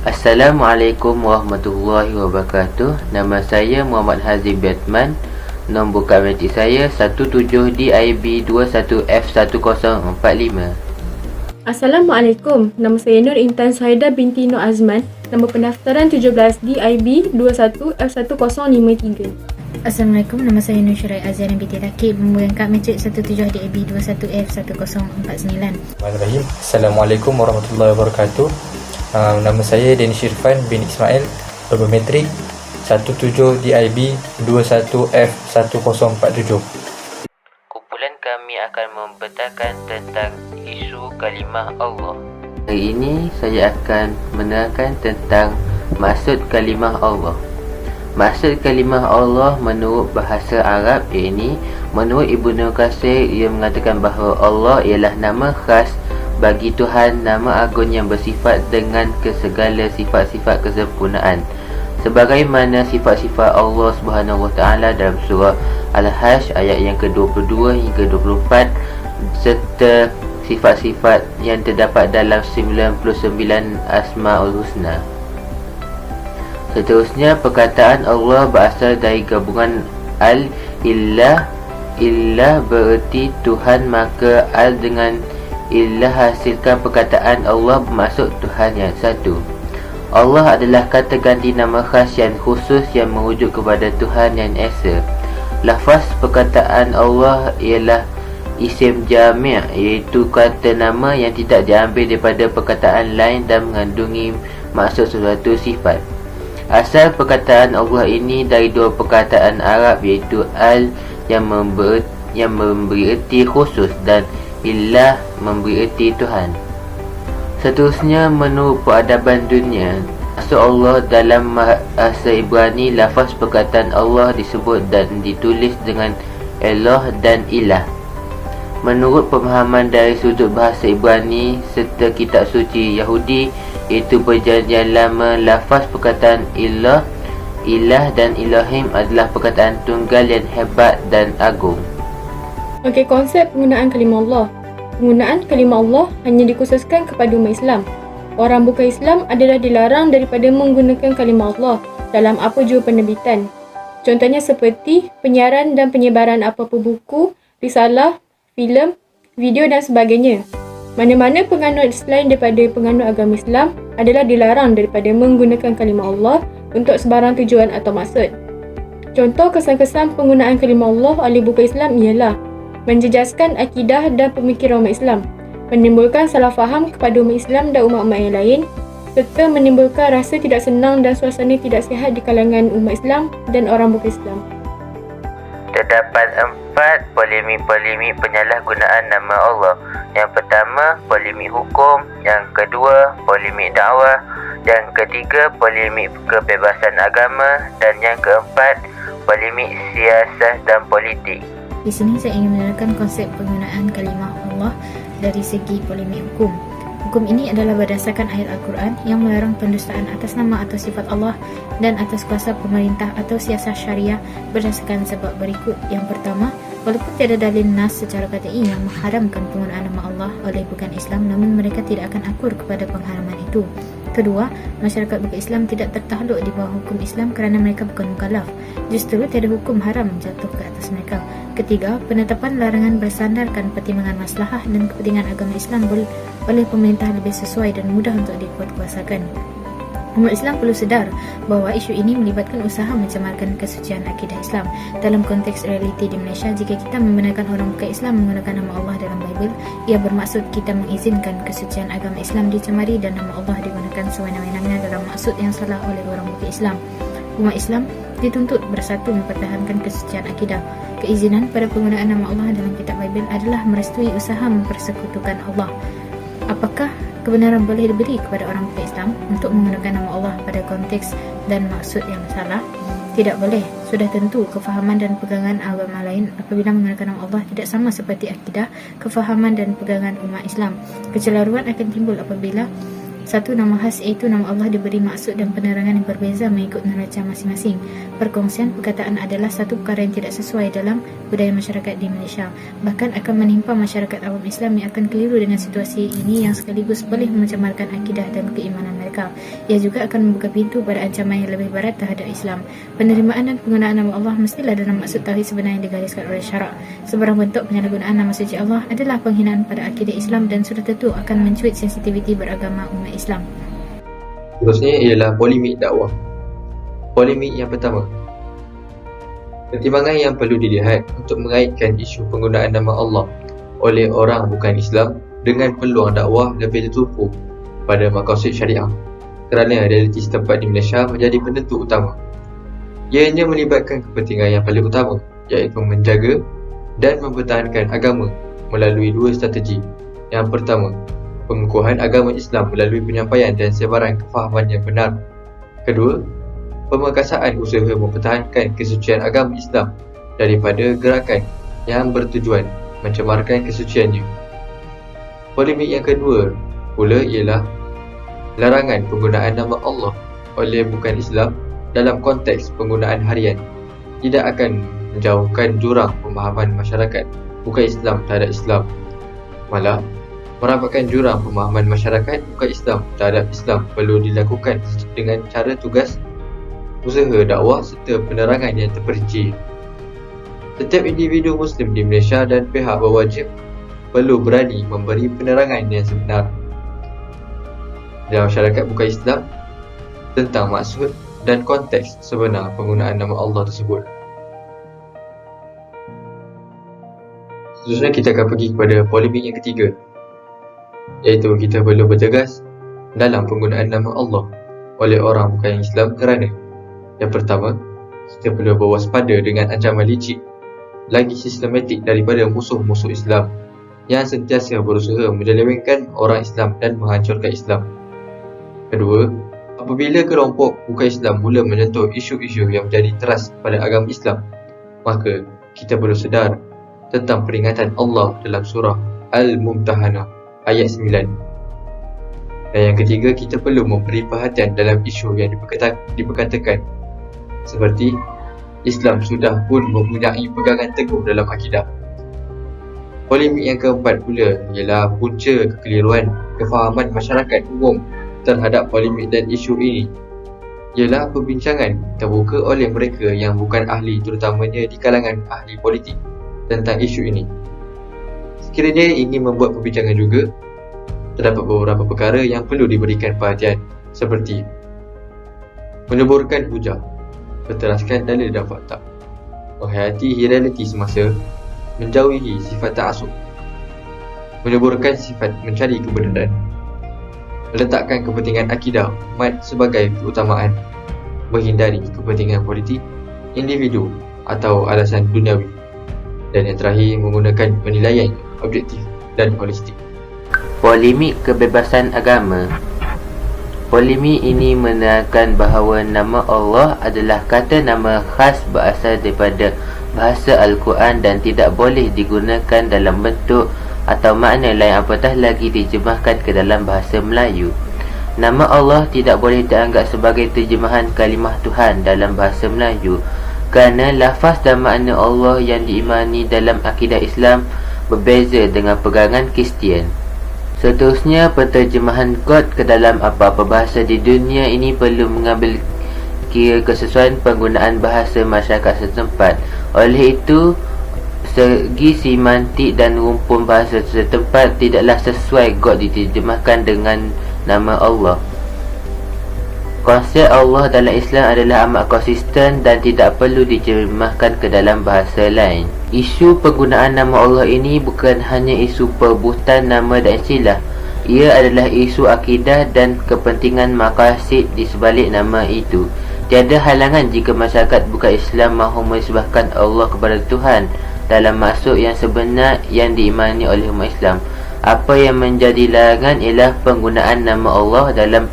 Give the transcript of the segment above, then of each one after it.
Assalamualaikum warahmatullahi wabarakatuh. Nama saya Muhammad Hazim Batman. Nombor kamera saya 17DIB21F1045. Assalamualaikum. Nama saya Nur Intan Suhaida binti Nur Azman. Nombor pendaftaran 17DIB21F1053. Assalamualaikum, nama saya Nur Syurai Azhar binti Rakib, memegang kad matrik 17DIB21F1049. Assalamualaikum warahmatullahi wabarakatuh. Nama saya Danish Irfan bin Ismail, nombor matrik 17DIB21F1047. Kumpulan kami akan membentangkan tentang isu kalimah Allah. Hari ini saya akan menerangkan tentang maksud kalimah Allah. Maksud kalimah Allah menurut bahasa Arab, ini menurut Ibnu Katsir, ia mengatakan bahawa Allah ialah nama khas bagi Tuhan, nama agung yang bersifat dengan segala sifat-sifat kesempurnaan, sebagaimana sifat-sifat Allah Subhanahu Wa Taala dalam surah Al-Hajj ayat yang ke-22 hingga 24, serta sifat-sifat yang terdapat dalam 99 Asmaul Husna. Seterusnya, perkataan Allah berasal dari gabungan al-ilah. Ilah bererti Tuhan, maka al dengan ilah hasilkan perkataan Allah bermaksud Tuhan yang satu. Allah adalah kata ganti nama khas yang khusus yang merujuk kepada Tuhan yang esa. Lafaz perkataan Allah ialah isim jami', iaitu kata nama yang tidak diambil daripada perkataan lain dan mengandungi maksud sesuatu sifat. Asal perkataan Allah ini dari dua perkataan Arab, iaitu al yang memberi erti khusus dan ilah memberi erti Tuhan. Seterusnya, menurut peradaban dunia, maksud Allah dalam bahasa Ibrani, lafaz perkataan Allah disebut dan ditulis dengan Eloh dan Ilah. Menurut pemahaman dari sudut bahasa Ibrani serta kitab suci Yahudi, iaitu Perjanjian Lama, lafaz perkataan Ilah, Ilah dan Elohim adalah perkataan tunggal yang hebat dan agung. Okey, konsep penggunaan kalimah Allah. Penggunaan kalimah Allah hanya dikhususkan kepada umat Islam. Orang bukan Islam adalah dilarang daripada menggunakan kalimah Allah dalam apa jua penerbitan. Contohnya seperti penyiaran dan penyebaran apa-apa buku, risalah, filem, video dan sebagainya. Mana-mana penganut selain daripada penganut agama Islam adalah dilarang daripada menggunakan kalimah Allah untuk sebarang tujuan atau maksud. Contoh kesan-kesan penggunaan kalimah Allah oleh bukan Islam ialah menjejaskan akidah dan pemikiran umat Islam, menimbulkan salah faham kepada umat Islam dan umat-umat yang lain, serta menimbulkan rasa tidak senang dan suasana tidak sihat di kalangan umat Islam dan orang bukan Islam. Terdapat 4 polemik penyalahgunaan nama Allah. Yang pertama, polemik hukum. Yang kedua, polemik dakwah. Yang ketiga, polemik kebebasan agama. Dan yang keempat, polemik siasat dan politik. Di sini saya ingin menerangkan konsep penggunaan kalimah Allah dari segi polemik hukum. Hukum ini adalah berdasarkan ayat Al-Quran yang melarang pendustaan atas nama atau sifat Allah dan atas kuasa pemerintah atau siasat syariah berdasarkan sebab berikut. Yang pertama, walaupun tiada dalil nas secara qat'i yang mengharamkan penggunaan nama Allah oleh bukan Islam, namun mereka tidak akan akur kepada pengharaman itu. Kedua, masyarakat bukan Islam tidak tertakluk di bawah hukum Islam kerana mereka bukan mukallaf. Justru tiada hukum haram jatuh ke atas mereka. Ketiga, penetapan larangan bersandarkan pertimbangan maslahah dan kepentingan agama Islam oleh pemerintah lebih sesuai dan mudah untuk dikuatkuasakan. Umat Islam perlu sedar bahawa isu ini melibatkan usaha mencemarkan kesucian akidah Islam. Dalam konteks realiti di Malaysia, jika kita membenarkan orang bukan Islam menggunakan nama Allah dalam Bible, ia bermaksud kita mengizinkan kesucian agama Islam dicemari dan nama Allah digunakan sewenang-wenangnya dalam maksud yang salah oleh orang bukan Islam. Umat Islam dituntut bersatu mempertahankan kesucian akidah. Keizinan pada penggunaan nama Allah dalam kitab Bible adalah merestui usaha mempersekutukan Allah. Apakah kebenaran boleh diberi kepada orang bukan Islam untuk menggunakan nama Allah pada konteks dan maksud yang salah? Tidak boleh. Sudah tentu kefahaman dan pegangan agama lain apabila menggunakan nama Allah tidak sama seperti akidah, kefahaman dan pegangan umat Islam. Kecelaruan akan timbul apabila Satu nama khas iaitu nama Allah diberi maksud dan penerangan yang berbeza mengikut neraca masing-masing. Perkongsian perkataan adalah satu perkara yang tidak sesuai dalam budaya masyarakat di Malaysia. Bahkan akan menimpa masyarakat awam Islam yang akan keliru dengan situasi ini yang sekaligus boleh mencemarkan akidah dan keimanan mereka. Ia juga akan membuka pintu pada ancaman yang lebih berat terhadap Islam. Penerimaan dan penggunaan nama Allah mestilah dalam maksud tauhid sebenar yang digariskan oleh syarak. Sebarang bentuk penyalahgunaan nama suci Allah adalah penghinaan pada akidah Islam dan sudah tentu akan mencuit sensitiviti beragama umat Islam. Terusnya ialah polemik dakwah. Polemik yang pertama, pertimbangan yang perlu dilihat untuk mengaitkan isu penggunaan nama Allah oleh orang bukan Islam dengan peluang dakwah lebih tertumpu pada maqasid syariah, kerana realiti setempat di Malaysia menjadi penentu utama. Ianya melibatkan kepentingan yang paling utama, iaitu menjaga dan mempertahankan agama melalui dua strategi. Yang pertama, pengukuhan agama Islam melalui penyampaian dan sebaran kefahaman yang benar. Kedua, pemerkasaan usaha mempertahankan kesucian agama Islam daripada gerakan yang bertujuan mencemarkan kesuciannya. Polemik yang kedua pula ialah larangan penggunaan nama Allah oleh bukan Islam dalam konteks penggunaan harian tidak akan menjauhkan jurang pemahaman masyarakat bukan Islam terhadap Islam, malah merapatkan jurang pemahaman masyarakat bukan Islam terhadap Islam perlu dilakukan dengan cara tugas, usaha dakwah serta penerangan yang terperinci. Setiap individu Muslim di Malaysia dan pihak berwajib perlu berani memberi penerangan yang sebenar dalam masyarakat bukan Islam tentang maksud dan konteks sebenar penggunaan nama Allah tersebut. Seterusnya kita akan pergi kepada polemik yang ketiga, iaitu kita perlu bertegas dalam penggunaan nama Allah oleh orang bukan Islam kerana yang pertama, kita perlu berwaspada dengan ancaman licik lagi sistematik daripada musuh-musuh Islam yang sentiasa berusaha menyelewengkan orang Islam dan menghancurkan Islam. Kedua, apabila kelompok bukan Islam mula menyentuh isu-isu yang menjadi teras pada agama Islam, maka kita perlu sedar tentang peringatan Allah dalam surah Al-Mumtahanah ayat 9. Dan yang ketiga, kita perlu memberi perhatian dalam isu yang diperkatakan seperti Islam sudah pun mempunyai pegangan teguh dalam akidah. Polemik yang keempat pula ialah punca kekeliruan kefahaman masyarakat umum terhadap polemik dan isu ini ialah perbincangan terbuka oleh mereka yang bukan ahli, terutamanya di kalangan ahli politik tentang isu ini. Sekiranya ingin membuat perbincangan juga, terdapat beberapa perkara yang perlu diberikan perhatian seperti menyuburkan hujah, berteraskan dalil dan fakta, menghayati realiti semasa, menjauhi sifat ta'asub, menyuburkan sifat mencari kebenaran, meletakkan kepentingan akidah umat sebagai keutamaan, menghindari kepentingan politik, individu atau alasan duniawi, dan yang terakhir menggunakan penilaian objektif dan holistik. Polemik kebebasan agama. Polemik ini menerangkan bahawa nama Allah adalah kata nama khas berasal daripada bahasa Al-Quran dan tidak boleh digunakan dalam bentuk atau makna lain apatah lagi diterjemahkan ke dalam bahasa Melayu. Nama Allah tidak boleh dianggap sebagai terjemahan kalimah Tuhan dalam bahasa Melayu kerana lafaz dan makna Allah yang diimani dalam akidah Islam berbeza dengan pegangan Kristian. Seterusnya, penterjemahan God ke dalam apa-apa bahasa di dunia ini perlu mengambil kira kesesuaian penggunaan bahasa masyarakat setempat. Oleh itu, segi semantik dan rumpun bahasa setempat tidaklah sesuai God diterjemahkan dengan nama Allah. Konsep Allah dalam Islam adalah amat konsisten dan tidak perlu diterjemahkan ke dalam bahasa lain. Isu penggunaan nama Allah ini bukan hanya isu perebutan nama dan istilah. Ia adalah isu akidah dan kepentingan maqasid di sebalik nama itu. Tiada halangan jika masyarakat bukan Islam mahu menisbahkan Allah kepada Tuhan dalam maksud yang sebenar yang diimani oleh umat Islam. Apa yang menjadi larangan ialah penggunaan nama Allah dalam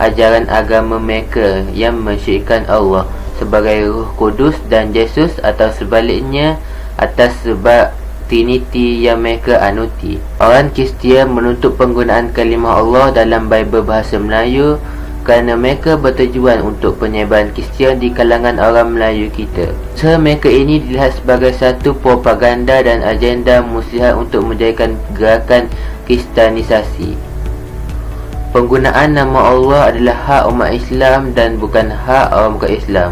ajaran agama mereka yang mensyirikkan Allah sebagai Ruh Kudus dan Yesus atau sebaliknya atas sebab Trinity yang mereka anuti. Orang Kristian menuntut penggunaan kalimah Allah dalam Bible bahasa Melayu kerana mereka bertujuan untuk penyebaran Kristian di kalangan orang Melayu kita. Usaha mereka ini dilihat sebagai satu propaganda dan agenda muslihat untuk menjadikan gerakan Kristianisasi. Penggunaan nama Allah adalah hak umat Islam dan bukan hak orang bukan Islam.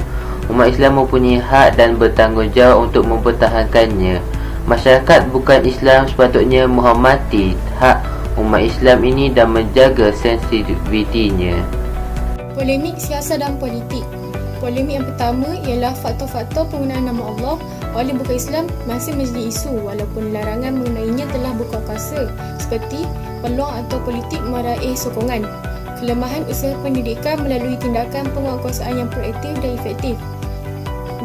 Umat Islam mempunyai hak dan bertanggungjawab untuk mempertahankannya. Masyarakat bukan Islam sepatutnya menghormati hak umat Islam ini dan menjaga sensitivitinya. Polemik siasat dan politik. Polemik yang pertama ialah faktor-faktor penggunaan nama Allah oleh bukan Islam masih menjadi isu walaupun larangan mengenainya telah berkuasa, seperti peluang atau politik meraih sokongan, kelemahan usaha pendidikan melalui tindakan penguatkuasaan yang proaktif dan efektif,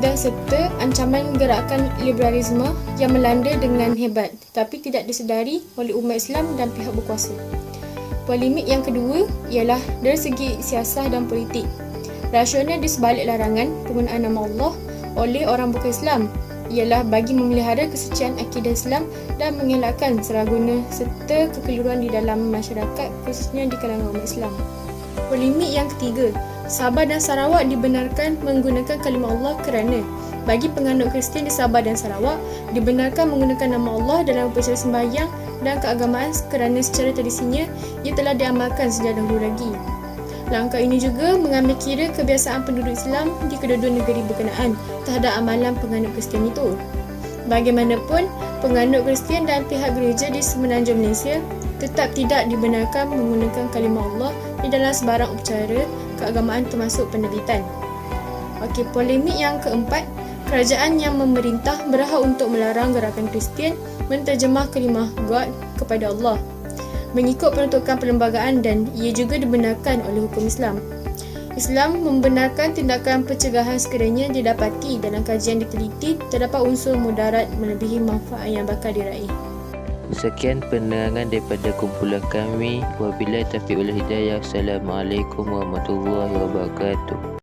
dan serta ancaman gerakan liberalisme yang melanda dengan hebat tapi tidak disedari oleh umat Islam dan pihak berkuasa. Polemik yang kedua ialah dari segi siasat dan politik. Rasional di sebalik larangan penggunaan nama Allah oleh orang bukan Islam ialah bagi memelihara kesucian akidah Islam dan mengelakkan seraguna serta kekeliruan di dalam masyarakat, khususnya di kalangan umat Islam. Polemik yang ketiga, Sabah dan Sarawak dibenarkan menggunakan kalimah Allah kerana bagi penganut Kristian di Sabah dan Sarawak dibenarkan menggunakan nama Allah dalam upacara sembahyang dan keagamaan kerana secara tradisinya ia telah diamalkan sejak dahulu lagi. Langkah ini juga mengambil kira kebiasaan penduduk Islam di kedua-dua negeri berkenaan terhadap amalan penganut Kristian itu. Bagaimanapun, penganut Kristian dan pihak gereja di semenanjung Malaysia tetap tidak dibenarkan menggunakan kalimah Allah di dalam sebarang upacara keagamaan termasuk penerbitan. Okey, polemik yang keempat, kerajaan yang memerintah berhak untuk melarang gerakan Kristian menterjemah kalimah God kepada Allah mengikut peruntukan perlembagaan dan ia juga dibenarkan oleh hukum Islam. Islam membenarkan tindakan pencegahan sekiranya didapati dalam kajian diteliti terdapat unsur mudarat melebihi manfaat yang bakal diraih. Sekian penerangan daripada kumpulan kami. Wabillahi taufiq wal hidayah. Assalamualaikum warahmatullahi wabarakatuh.